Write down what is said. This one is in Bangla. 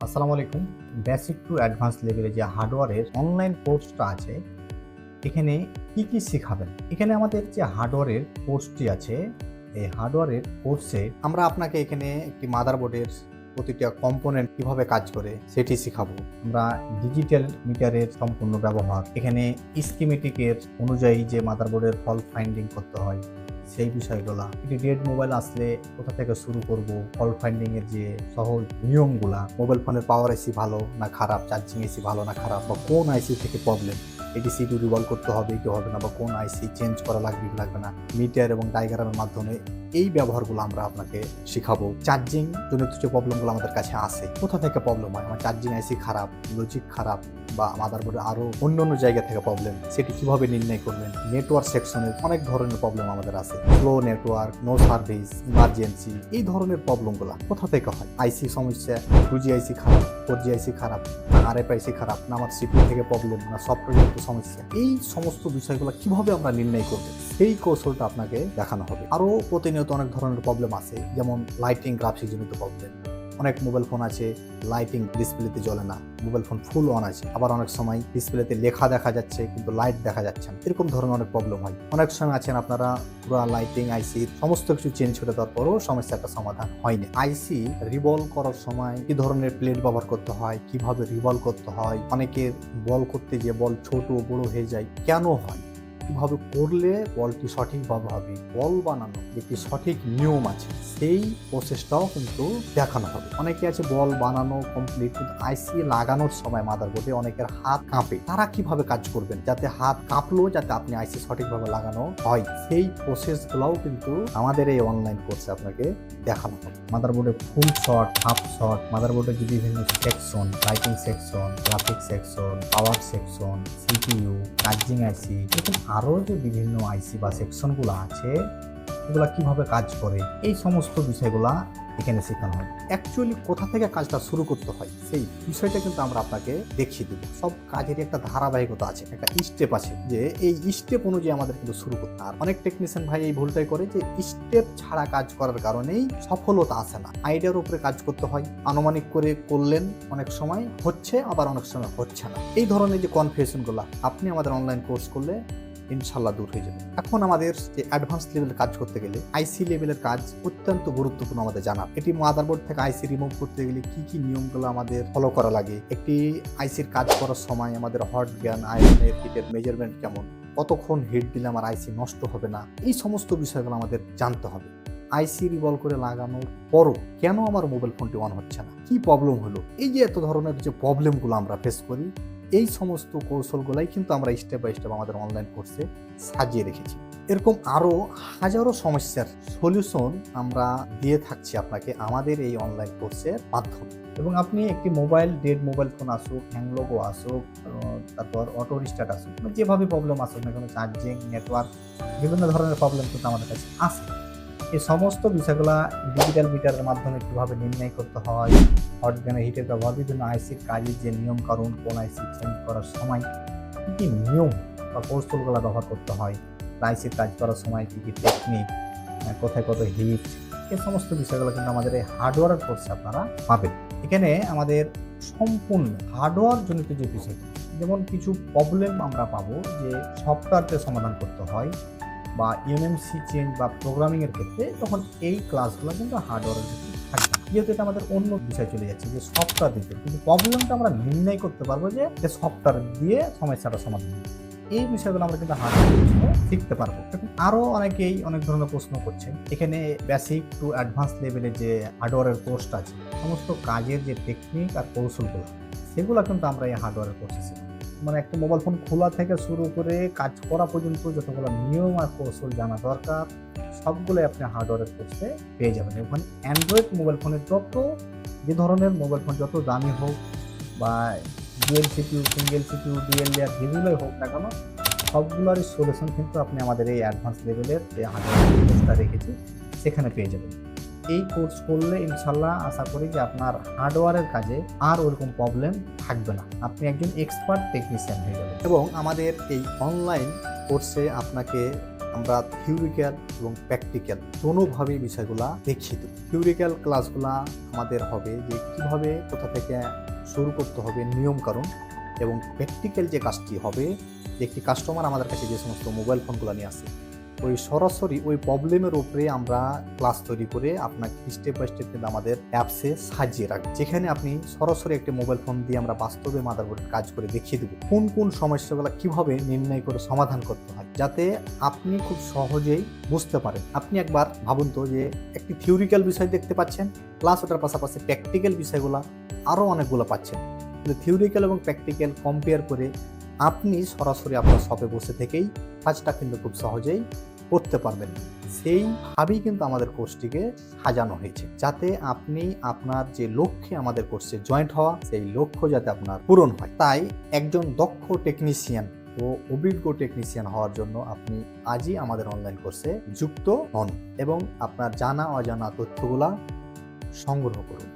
আসসালামু আলাইকুম। বেসিক টু অ্যাডভান্স লেভেলে যে হার্ডওয়্যারের অনলাইন কোর্সটা আছে, এখানে কি শেখাবেন? এখানে আমাদের যে হার্ডওয়্যারের কোর্সটি আছে, এই হার্ডওয়্যারের কোর্সে আমরা আপনাকে এখানে একটি মাদারবোর্ডের প্রতিটা কম্পোনেন্ট কিভাবে কাজ করে সেটি শেখাবো। আমরা ডিজিটাল মিটারের সম্পূর্ণ ব্যবহার, এখানে স্কিমেটিকের অনুযায়ী যে মাদারবোর্ডের ফল্ট ফাইন্ডিং করতে হয় সেই বিষয়গুলা, একটি ডেড মোবাইল আসলে কোথা থেকে শুরু করব, ফল্ট ফাইন্ডিং এর যে সহজ নিয়মগুলা, মোবাইল ফোনের পাওয়ার আইসি ভালো না খারাপ, চার্জিং আইসি ভালো না খারাপ, বা কোন আইসি থেকে প্রবলেম, এটি সিপি রিভলভ করতে হবে কি হবে না, বা কোন আইসি চেঞ্জ করা লাগবে কি লাগবে না, মিটার এবং ডায়াগ্রামের মাধ্যমে এই ব্যবহারগুলো আমরা আপনাকে শিখাবো। চার্জিং জনিত যে প্রবলেমগুলো আমাদের কাছে আসে, কোথা থেকে প্রবলেম হয়, আমার চার্জিং আইসি খারাপ, লজিক খারাপ, বা মাদারবোর্ডে আরো অন্য জায়গা থেকে প্রবলেম, সেটি কিভাবে নির্ণয় করবেন। নেটওয়ার্ক সেকশনের অনেক ধরনের প্রবলেম আমাদের আছে, slow network, no service, emergency, এই ধরনের প্রবলেমগুলো কোথা থেকে হয়, আইসি সমস্যা, 2G আইসি খারাপ, 4G আইসি খারাপ, RF আইসি খারাপ, না আমার সিপি থেকে প্রবলেম, না সফটওয়্যার সমস্যা, এই সমস্ত বিষয়গুলো কিভাবে আমরা নির্ণয় করব সেই কৌশলটা আপনাকে দেখানো হবে। আরো প্রতিনিয়ত অনেক ধরনের প্রবলেম আছে, যেমন লাইটিং গ্রাফিক্স জনিত প্রবলেম। অনেক মোবাইল ফোন আছে লাইটিং ডিসপ্লেতে জ্বলে না, মোবাইল ফোন ফুল অন আছে, আবার অনেক সময় ডিসপ্লেতে লেখা দেখা যাচ্ছে কিন্তু লাইট দেখা যাচ্ছে না, এরকম ধরনের অনেক প্রবলেম হয়। অনেক সময় আছেন আপনারা পুরো লাইটিং আইসি সমস্ত কিছু চেঞ্জ করে দেওয়ার পরও সমস্যাটা সমাধান হয়নি। আইসি রিভলভ করার সময় কি ধরনের প্লেট ব্যবহার করতে হয়, কিভাবে রিভলভ করতে হয়, অনেকের বল করতে গিয়ে বল ছোট বড় হয়ে যায়, কেন হয়, কিভাবে করলে বলটি সঠিকভাবে হবে, বল বানানো একটি সঠিক নিয়ম আছে, সেই প্রসেসটাও কিন্তু দেখানো হবে। অনেকে আছে বল বানানো কমপ্লিট, কিন্তু আইসি লাগানোর সময় মাদারবোর্ডে অনেকের হাত কাঁপে, তারা কিভাবে কাজ করবেন যাতে হাত কাঁপলো যাতে আপনি আইসি সঠিকভাবে লাগানো হয়, সেই প্রসেসগুলোও কিন্তু আমাদের এই অনলাইন কোর্সে আপনাকে দেখানো হবে। মাদারবোর্ডে ফুল শট, হাফ শট, মাদারবোর্ডের যে বিভিন্ন section, lighting section, graphic section, power section, CPU, charging আইসি, এরকম আরো যে বিভিন্ন আইসি বা সেকশনগুলো আছে এগুলা কিভাবে কাজ করে, এই সমস্ত বিষয়গুলা এখানে শেখানো হয়। অ্যাকচুয়ালি কোথা থেকে কাজটা শুরু করতে হয় সেই বিষয়টা কিন্তু আমরা আপনাকে দেখিয়ে দেবো। সব কাজেরই একটা ধারাবাহিকতা আছে, একটা স্টেপ আছে, যে এই স্টেপ অনুযায়ী আমাদের কিন্তু শুরু করতে হয়। অনেক টেকনিশিয়ান ভাই এই ভুলটাই করে যে স্টেপ ছাড়া কাজ করার কারণেই সফলতা আসে না। আইডিয়ার উপরে কাজ করতে হয়, আনুমানিক করে করলেন, অনেক সময় হচ্ছে আবার অনেক সময় হচ্ছে না। এই ধরনের যে কনফিউশনগুলো আপনি আমাদের অনলাইন কোর্স করলে ইনশাল্লাহ দূর হয়ে যাবে। এখন আমাদের যে অ্যাডভান্স লেভেলের কাজ করতে গেলে আইসি লেভেলের কাজ অত্যন্ত গুরুত্বপূর্ণ আমাদের জানা। এটি মাদারবোর্ড থেকে আইসি রিমুভ করতে গেলে কি নিয়মগুলো আমাদের ফলো করা লাগে, একটি আইসির কাজ করার সময় আমাদের হট জ্ঞান, আয়রনের হিটের মেজারমেন্ট কেমন, কতক্ষণ হিট দিলে আমার আইসি নষ্ট হবে না, এই সমস্ত বিষয়গুলো আমাদের জানতে হবে। আইসি রিভলভ করে লাগানোর পরও কেন আমার মোবাইল ফোনটি অন হচ্ছে না, কি প্রবলেম হলো, এই যে এত ধরনের যে প্রবলেমগুলো আমরা ফেস করি, এই সমস্ত কৌশলগুলাই কিন্তু আমরা স্টেপ বাই স্টেপ আমাদের অনলাইন কোর্সে সাজিয়ে রেখেছি। এরকম আরো হাজারো সমস্যার সলিউশন আমরা দিয়ে থাকছি আপনাকে আমাদের এই অনলাইন কোর্সের মাধ্যমে। এবং আপনি একটি মোবাইল, ডেড মোবাইল ফোন আসুক, হ্যাংলোগো আসুক, তারপর অটো রিস্টার্ট আসুক, যেভাবে প্রবলেম আসুক না কেন, চার্জিং, নেটওয়ার্ক, বিভিন্ন ধরনের প্রবলেম কিন্তু আমাদের কাছে আসে। এই সমস্ত বিষয়গুলো ডিজিটাল মিটারের মাধ্যমে কিভাবে নির্ণয় করতে হয়, হট গ্যানের হিটের ব্যবহার, বিভিন্ন আইসির কাজের যে নিয়ম কারণ, কোন আইসি চেঞ্জ করার সময় কি নিয়ম বা কৌশলগুলো ব্যবহার করতে হয়, আইসির কাজ করার সময় কি টেকনিক, কোথায় কত হিট, এই সমস্ত বিষয়গুলো কিন্তু আমাদের এই হার্ডওয়্যারের কোর্সে আপনারা পাবেন। এখানে আমাদের সম্পূর্ণ হার্ডওয়্যার জনিত যে বিষয়, যেমন কিছু প্রবলেম আমরা পাবো যে সফটওয়্যারকে সমাধান করতে হয়, বা EMMC চেঞ্জ বা প্রোগ্রামিং এর ক্ষেত্রে, তখন এই ক্লাসগুলো কিন্তু হার্ডওয়্যারের ক্ষেত্রে থাকবে। যেহেতু এটা আমাদের অন্য বিষয় চলে যাচ্ছে যে সফটওয়্যার দিতে, কিন্তু প্রবলেমটা আমরা নির্ণয় করতে পারবো যে সফটওয়্যার দিয়ে সমস্যাটা সমাধান, এই বিষয়গুলো আমরা কিন্তু হার্ডওয়্যার শিখতে পারবো। আরো অনেকেই অনেক ধরনের প্রশ্ন করছে, এখানে বেসিক টু অ্যাডভান্স লেভেলে যে হার্ডওয়্যারের কোর্সটা আছে, সমস্ত কাজের যে টেকনিক আর কৌশলগুলো, সেগুলো কিন্তু আমরা এই হার্ডওয়্যারের কোর্সে শিখবো। মানে একটা মোবাইল ফোন খোলা থেকে শুরু করে কাজ করা পর্যন্ত যতগুলো নিয়ম আর কৌশল জানা দরকার, সবগুলোই আপনি হার্ডওয়্যারের কোর্সে পেয়ে যাবেন। এবং অ্যান্ড্রয়েড মোবাইল ফোনের যে ধরনের মোবাইল ফোন যত দামি হোক, বা dual CPU, single CPU, dual layer, যেগুলোই হোক না কেন, সবগুলোরই সলিউশন কিন্তু আপনি আমাদের এই অ্যাডভান্স লেভেলের যে হার্ডওয়্যার কোর্সটা রেখেছি সেখানে পেয়ে যাবেন। এই কোর্স করলে ইনশাল্লাহ আশা করি যে আপনার হার্ডওয়্যারের কাজে আর ওরকম প্রবলেম থাকবে না, আপনি একজন এক্সপার্ট টেকনিশিয়ান হয়ে যাবেন। এবং আমাদের এই অনলাইন কোর্সে আপনাকে আমরা থিওরিক্যাল এবং প্র্যাকটিক্যাল দোনোভাবেই বিষয়গুলা দেখিয়ে দেব। থিওরিক্যাল ক্লাসগুলা আমাদের হবে যে কিভাবে কোথা থেকে শুরু করতে হবে নিয়মকানুন, এবং প্র্যাকটিক্যাল যে কাজটি হবে যে একটি কাস্টমার আমাদের কাছে যে সমস্ত মোবাইল ফোনগুলো নিয়ে আসে ওই সরাসরি ওই প্রবলেমের উপরে আমরা ক্লাস তৈরি করে আপনাকে স্টেপ বাই স্টেপ কিন্তু আমাদের অ্যাপসে সাজিয়ে রাখবো, যেখানে আপনি সরাসরি একটি মোবাইল ফোন দিয়ে আমরা বাস্তবে মাদারবোর্ডে কাজ করে দেখিয়ে দেবো কোন কোন সমস্যাগুলো কিভাবে নির্ণয় করে সমাধান করতে হয়, যাতে আপনি খুব সহজেই বুঝতে পারেন। আপনি একবার ভাবুন তো যে একটি থিওরিক্যাল বিষয় দেখতে পাচ্ছেন, প্লাস ওটার পাশাপাশি প্র্যাকটিক্যাল বিষয়গুলো আরও অনেকগুলো পাচ্ছেন, কিন্তু থিওরিক্যাল এবং প্র্যাকটিক্যাল কম্পেয়ার করে আপনি সরাসরি আপনার শপে বসে থেকেই কাজটা কিন্তু খুব সহজেই করতে পারবেন। সেইভাবেই কিন্তু আমাদের কোর্সটিকে সাজানো হয়েছে, যাতে আপনি আপনার যে লক্ষ্যে আমাদের কোর্সে জয়েন্ট হওয়া সেই লক্ষ্য যাতে আপনার পূরণ হয়। তাই একজন দক্ষ টেকনিশিয়ান ও অভিজ্ঞ টেকনিশিয়ান হওয়ার জন্য আপনি আজই আমাদের অনলাইন কোর্সে যুক্ত হন এবং আপনার জানা অজানা তথ্যগুলা সংগ্রহ করুন।